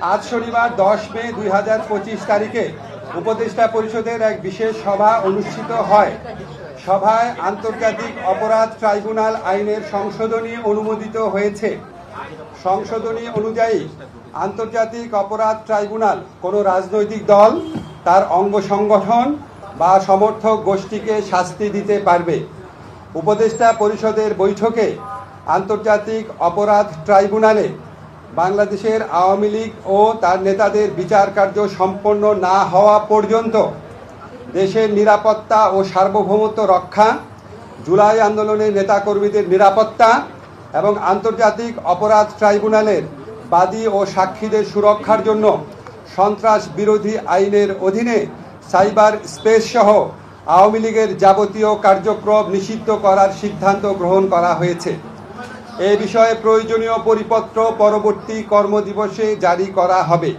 আজ শনিবার 10 মে 2025 তারিখে উপদেষ্টা পরিষদের এক বিশেষ সভা অনুষ্ঠিত হয়। সভায় আন্তর্জাতিক অপরাধ ট্রাইব্যুনাল আইনের সংশোধনী অনুমোদিত হয়েছে। সংশোধনী অনুযায়ী আন্তর্জাতিক অপরাধ ট্রাইব্যুনাল কোনো রাজনৈতিক দল, তার অঙ্গ সংগঠন বা সমর্থক গোষ্ঠীকে শাস্তি দিতে পারবে। উপদেষ্টা পরিষদের বৈঠকে আন্তর্জাতিক অপরাধ ট্রাইব্যুনালে বাংলাদেশের আওয়ামী লীগ ও তার নেতাদের বিচার কার্য সম্পন্ন না হওয়া পর্যন্ত দেশের নিরাপত্তা ও সার্বভৌমত্ব রক্ষা, জুলাই আন্দোলনের নেতাকর্মীদের নিরাপত্তা এবং আন্তর্জাতিক অপরাধ ট্রাইব্যুনালের বাদী ও সাক্ষীদের সুরক্ষার জন্য সন্ত্রাস বিরোধী আইনের অধীনে সাইবার স্পেস সহ আওয়ামী লীগের যাবতীয় কার্যক্রম নিষিদ্ধ করার সিদ্ধান্ত গ্রহণ করা হয়েছে। এ বিষয়ে প্রয়োজনীয় পরিপত্র পরবর্তী কর্মদিবসে জারি করা হবে।